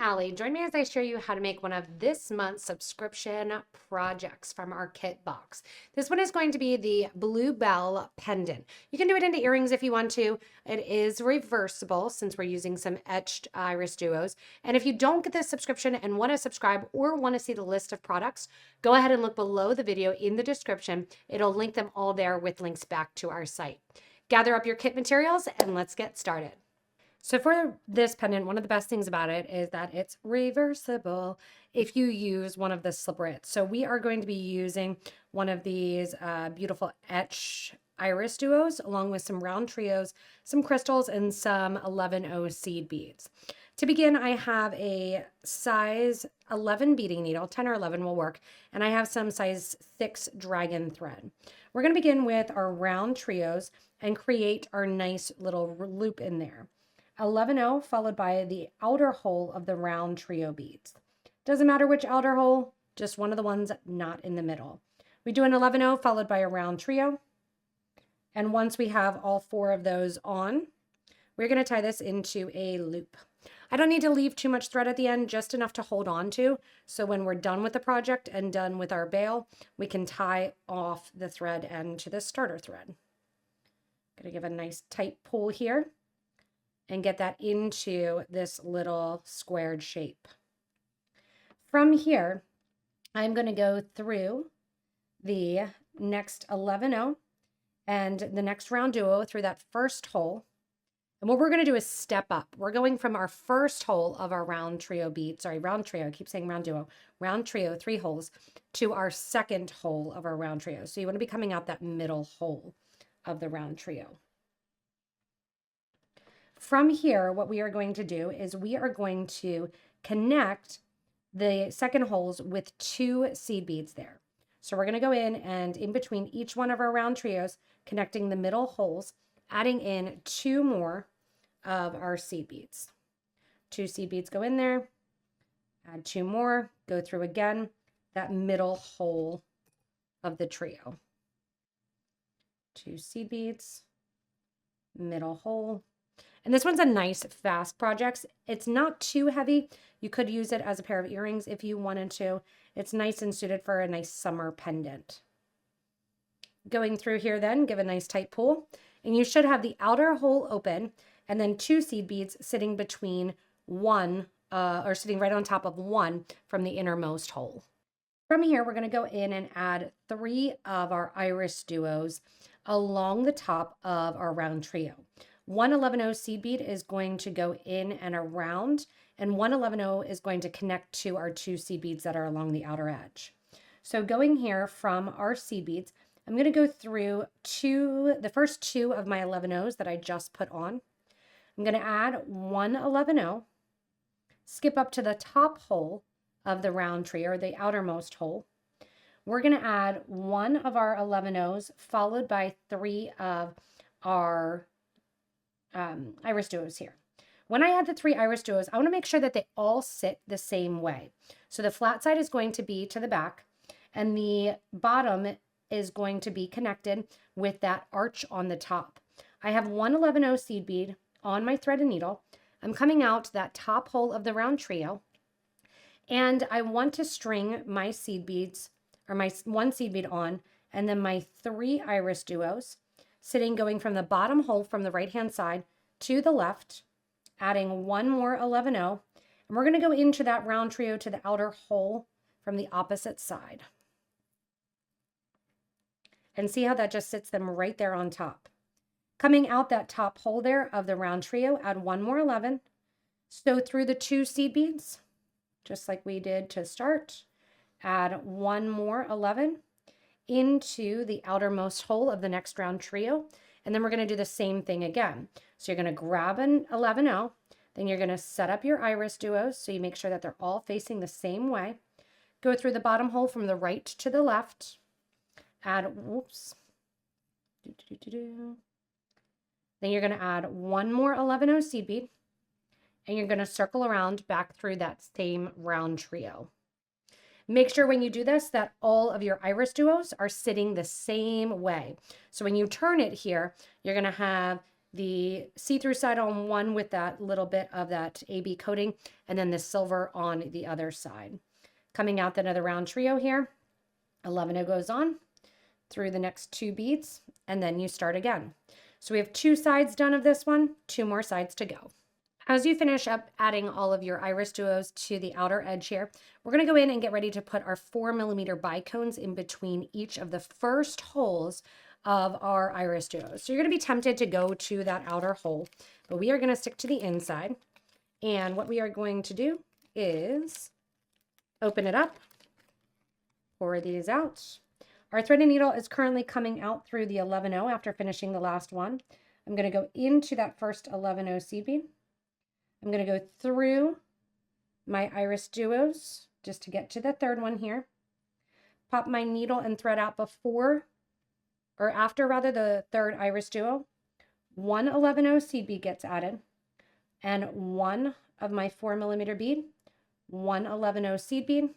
Allie. Join me as I show you how to make one of this month's subscription projects from our kit box. This one is going to be the Blue Bell Pendant. You can do it into earrings if you want to. It is reversible since we're using some etched IrisDuos. And if you don't get this subscription and want to subscribe or want to see the list of products, go ahead and look below the video in the description. It'll link them all there with links back to our site. Gather up your kit materials and let's get started. So for this pendant, one of the best things about it is that it's reversible if you use one of the sliprets. So we are going to be using one of these beautiful etched IrisDuos along with some RounTrios, some crystals, and some 11-0 seed beads. To begin, I have a size 11 beading needle, 10 or 11 will work, and I have some size 6 dragon thread. We're going to begin with our RounTrios and create our nice little loop in there. 11-0 followed by the outer hole of the RounTrio beads. Doesn't matter which outer hole, just one of the ones not in the middle. We do an 11-0 followed by a RounTrio. And once we have all 4 of those on, we're going to tie this into a loop. I don't need to leave too much thread at the end, just enough to hold on to. So when we're done with the project and done with our bail, we can tie off the thread end to the starter thread. Going to give a nice tight pull here and get that into this little squared shape. From here, I'm going to go through the next 11-0 and the next RounTrio through that first hole. And what we're going to do is step up. We're going from our first hole of our RounTrio bead, RounTrio, I keep saying RounTrio, 3 holes, to our second hole of our RounTrio. So you want to be coming out that middle hole of the RounTrio. From here, what we are going to do is we are going to connect the second holes with 2 seed beads there. So we're going to go in between each one of our RounTrios, connecting the middle holes, adding in 2 more of our seed beads. 2 seed beads go in there, add 2 more, go through again that middle hole of the trio. 2 seed beads, middle hole. And this one's a nice, fast project. It's not too heavy. You could use it as a pair of earrings if you wanted to. It's nice and suited for a nice summer pendant. Going through here then, give a nice tight pull. And you should have the outer hole open and then 2 seed beads sitting between or sitting right on top of 1 from the innermost hole. From here, we're going to go in and add 3 of our IrisDuos along the top of our RounTrio. 1 11-0 seed bead is going to go in and around, and 1 11-0 is going to connect to our 2 seed beads that are along the outer edge. So going here from our seed beads, I'm going to go through the first 2 of my 11-0s that I just put on. I'm going to add 1 11-0, skip up to the top hole of the RounTrio, or the outermost hole. We're going to add 1 of our 11-0s followed by 3 of our IrisDuos here. When I add the 3 IrisDuos, I want to make sure that they all sit the same way. So the flat side is going to be to the back, and the bottom is going to be connected with that arch on the top. I have 1 11-0 seed bead on my thread and needle. I'm coming out that top hole of the RounTrio, and I want to string my seed beads, or my 1 seed bead on, and then my 3 IrisDuos sitting, going from the bottom hole from the right-hand side to the left, adding 1 more 11-0, and we're going to go into that RounTrio to the outer hole from the opposite side. And see how that just sits them right there on top. Coming out that top hole there of the RounTrio, add 1 more 11, sew through the 2 seed beads, just like we did to start, add 1 more 11, into the outermost hole of the next RounTrio, and then we're going to do the same thing again. So you're going to grab an 11-0, then you're going to set up your IrisDuos so you make sure that they're all facing the same way. Go through the bottom hole from the right to the left, add, then you're going to add 1 more 11-0 seed bead, and you're going to circle around back through that same RounTrio. Make sure when you do this that all of your IrisDuos are sitting the same way. So when you turn it here, you're going to have the see-through side on one with that little bit of that AB coating, and then the silver on the other side. Coming out another round trio here, 11 goes on through the next 2 beads, and then you start again. So we have 2 sides done of this one, 2 more sides to go. As you finish up adding all of your IrisDuos to the outer edge here, we're going to go in and get ready to put our 4mm bicones in between each of the first holes of our IrisDuos. So you're going to be tempted to go to that outer hole, but we are going to stick to the inside. And what we are going to do is open it up, pour these out. Our threaded needle is currently coming out through the 11 after finishing the last one. I'm going to go into that first 11 seed bead. I'm going to go through my IrisDuos just to get to the third one here. Pop my needle and thread out before, or after rather, the third IrisDuo. 1 11 seed bead gets added, and 1 of my 4mm bead, 1 11 seed bead.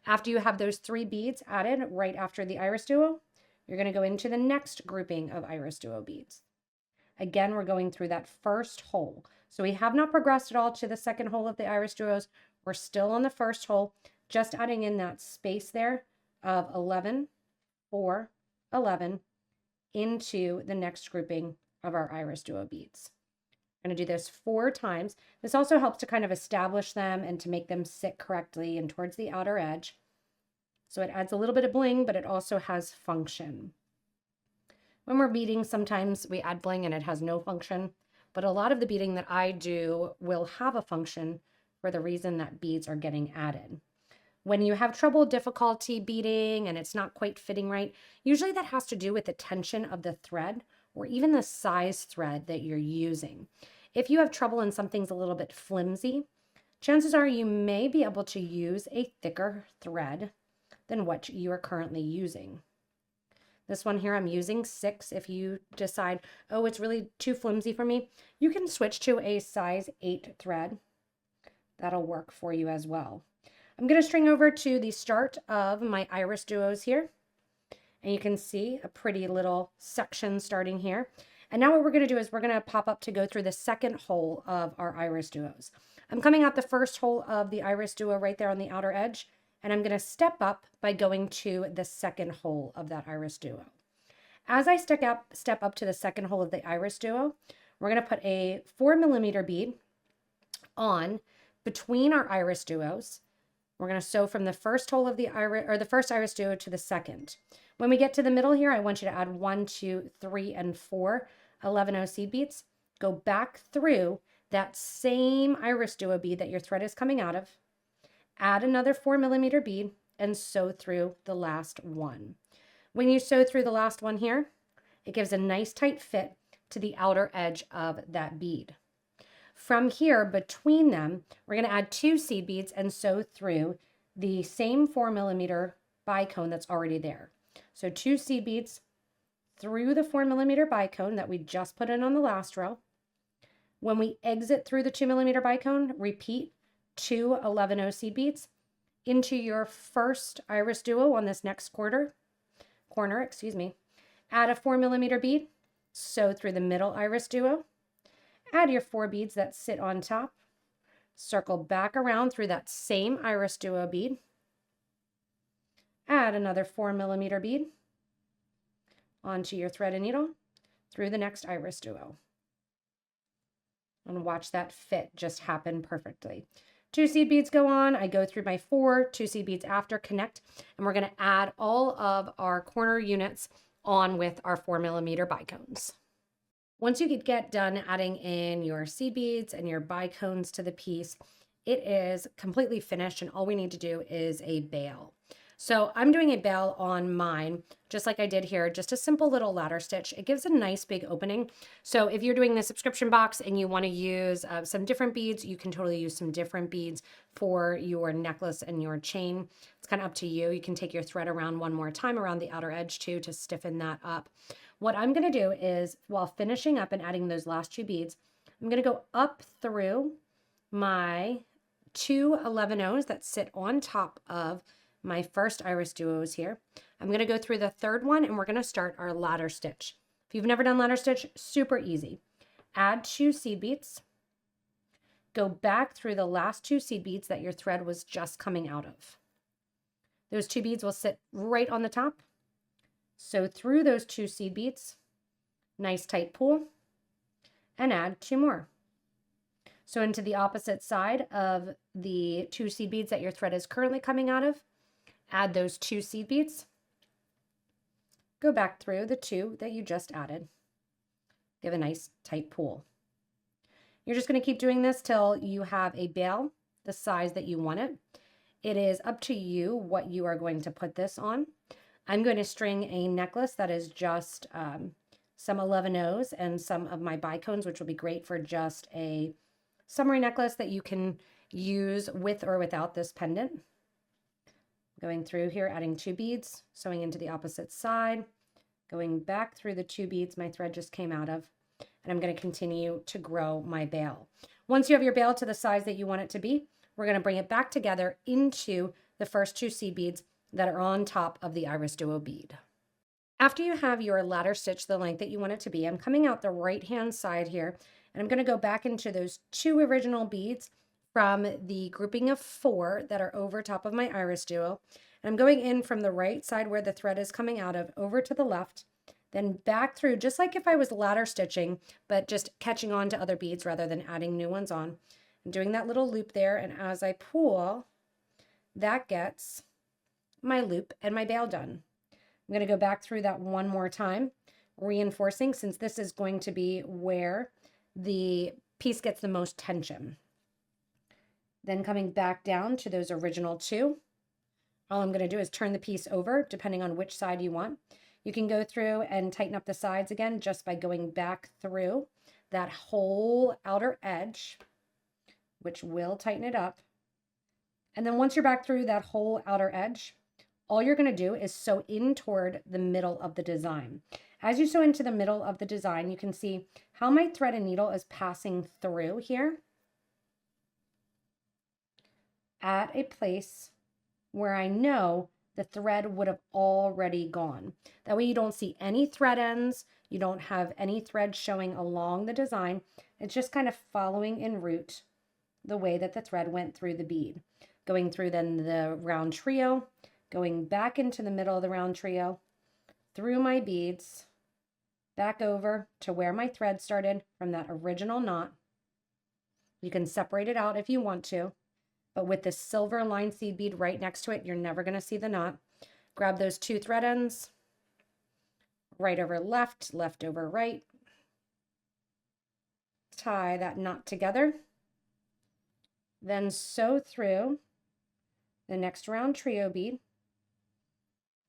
After you have those 3 beads added right after the IrisDuo, you're going to go into the next grouping of IrisDuo beads. Again, we're going through that first hole. So we have not progressed at all to the second hole of the IrisDuos. We're still on the first hole, just adding in that space there of 11, 4, 11 into the next grouping of our IrisDuo beads. I'm going to do this 4 times. This also helps to kind of establish them and to make them sit correctly and towards the outer edge. So it adds a little bit of bling, but it also has function. When we're beading, sometimes we add bling and it has no function, but a lot of the beading that I do will have a function for the reason that beads are getting added. When you have trouble, difficulty beading and it's not quite fitting right, usually that has to do with the tension of the thread or even the size thread that you're using. If you have trouble and something's a little bit flimsy, chances are you may be able to use a thicker thread than what you are currently using. This one here, I'm using 6. If you decide, oh, it's really too flimsy for me, you can switch to a size 8 thread. That'll work for you as well. I'm going to string over to the start of my IrisDuos here. And you can see a pretty little section starting here. And now what we're going to do is we're going to pop up to go through the second hole of our IrisDuos. I'm coming out the first hole of the IrisDuo right there on the outer edge. And I'm going to step up by going to the second hole of that IrisDuo. As I step up to the second hole of the IrisDuo, we're going to put a 4mm bead on between our IrisDuos. We're going to sew from the first hole of the first IrisDuo to the second. When we get to the middle here, I want you to add 1, 2, 3, and 4 11 seed beads. Go back through that same IrisDuo bead that your thread is coming out of. Add another 4mm bead and sew through the last one. When you sew through the last one here, it gives a nice tight fit to the outer edge of that bead. From here, between them, we're going to add 2 seed beads and sew through the same 4mm bicone that's already there. So 2 seed beads through the 4mm bicone that we just put in on the last row. When we exit through the 2mm bicone, repeat 2 11 seed beads into your first IrisDuo on this next corner, add a 4mm bead, sew through the middle IrisDuo, add your 4 beads that sit on top, circle back around through that same IrisDuo bead, add another 4mm bead onto your thread and needle through the next IrisDuo. And watch that fit just happen perfectly. 2 seed beads go on. I go through my 4, 2 seed beads after, connect, and we're going to add all of our corner units on with our 4mm bicones. Once you get done adding in your seed beads and your bicones to the piece, it is completely finished, and all we need to do is a bail. So I'm doing a bail on mine, just like I did here, just a simple little ladder stitch. It gives a nice big opening. So if you're doing the subscription box and you want to use some different beads, you can totally use some different beads for your necklace and your chain. It's kind of up to you. You can take your thread around one more time around the outer edge too to stiffen that up. What I'm going to do is, while finishing up and adding those last 2 beads, I'm going to go up through my 2 11-0s that sit on top of my first IrisDuos here. I'm going to go through the third one and we're going to start our ladder stitch. If you've never done ladder stitch, super easy. add 2 seed beads, go back through the last 2 seed beads that your thread was just coming out of. Those 2 beads will sit right on the top. So through those 2 seed beads, nice tight pull, and add 2 more. So into the opposite side of the 2 seed beads that your thread is currently coming out of, add those 2 seed beads, go back through the 2 that you just added, give a nice tight pull. You're just going to keep doing this till you have a bail the size that you want it. It is up to you what you are going to put this on. I'm going to string a necklace that is just some 11/0s and some of my bicones, which will be great for just a summery necklace that you can use with or without this pendant. Going through here, adding 2 beads, sewing into the opposite side, going back through the 2 beads my thread just came out of, and I'm going to continue to grow my bail. Once you have your bail to the size that you want it to be, we're going to bring it back together into the first 2 seed beads that are on top of the IrisDuo bead. After you have your ladder stitch the length that you want it to be, I'm coming out the right-hand side here, and I'm going to go back into those 2 original beads from the grouping of 4 that are over top of my IrisDuo. And I'm going in from the right side where the thread is coming out of, over to the left, then back through, just like if I was ladder stitching, but just catching on to other beads rather than adding new ones on. I'm doing that little loop there, and as I pull, that gets my loop and my bail done. I'm going to go back through that one more time, reinforcing, since this is going to be where the piece gets the most tension. Then coming back down to those original 2. All I'm going to do is turn the piece over, depending on which side you want. You can go through and tighten up the sides again just by going back through that whole outer edge, which will tighten it up. And then once you're back through that whole outer edge, all you're going to do is sew in toward the middle of the design. As you sew into the middle of the design, you can see how my thread and needle is passing through here at a place where I know the thread would have already gone. That way you don't see any thread ends, you don't have any thread showing along the design. It's just kind of following en route the way that the thread went through the bead. Going through then the RounTrio, going back into the middle of the RounTrio, through my beads, back over to where my thread started from that original knot. You can separate it out if you want to, but with this silver line seed bead right next to it, you're never going to see the knot. Grab those 2 thread ends, right over left, left over right. Tie that knot together. Then sew through the next RounTrio bead,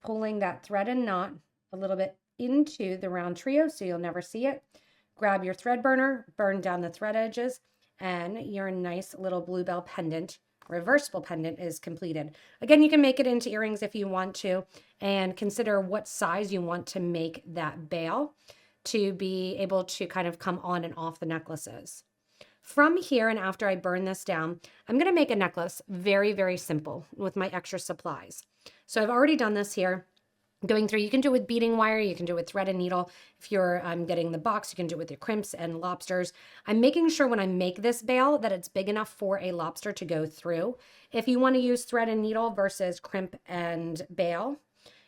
pulling that thread and knot a little bit into the RounTrio so you'll never see it. Grab your thread burner, burn down the thread edges, and your nice little Blue Bell pendant, reversible pendant, is completed. Again, you can make it into earrings if you want to, and consider what size you want to make that bail to be able to kind of come on and off the necklaces. From here, and after I burn this down, I'm going to make a necklace very, very simple with my extra supplies. So I've already done this here. Going through, you can do it with beading wire, you can do it with thread and needle. If you're getting the box, you can do it with your crimps and lobsters. I'm making sure when I make this bail that it's big enough for a lobster to go through. If you want to use thread and needle versus crimp and bail,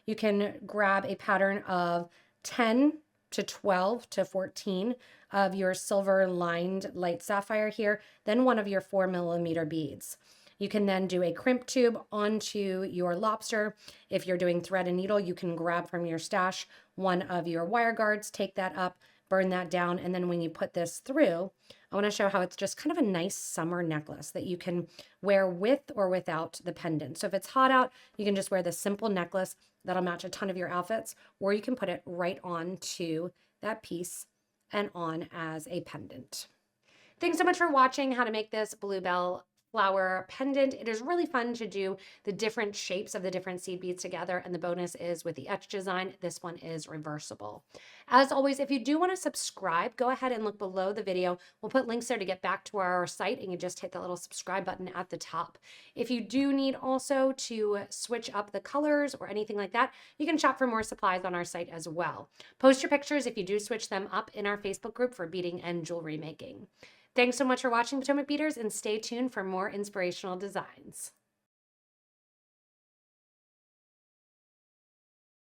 you can grab a pattern of 10 to 12 to 14 of your silver lined light sapphire here, then one of your 4mm beads. You can then do a crimp tube onto your lobster. If you're doing thread and needle, you can grab from your stash one of your wire guards, take that up, burn that down, and then when you put this through, I want to show how it's just kind of a nice summer necklace that you can wear with or without the pendant. So if it's hot out, you can just wear this simple necklace that'll match a ton of your outfits, or you can put it right onto that piece and on as a pendant. Thanks so much for watching how to make this Blue Bell Flower Pendant. It is really fun to do the different shapes of the different seed beads together, and the bonus is with the etched design, this one is reversible. As always, if you do want to subscribe, go ahead and look below the video. We'll put links there to get back to our site, and you just hit the little subscribe button at the top. If you do need also to switch up the colors or anything like that, you can shop for more supplies on our site as well. Post your pictures if you do switch them up in our Facebook group for beading and jewelry making. Thanks so much for watching, Potomac Beaders, and stay tuned for more inspirational designs.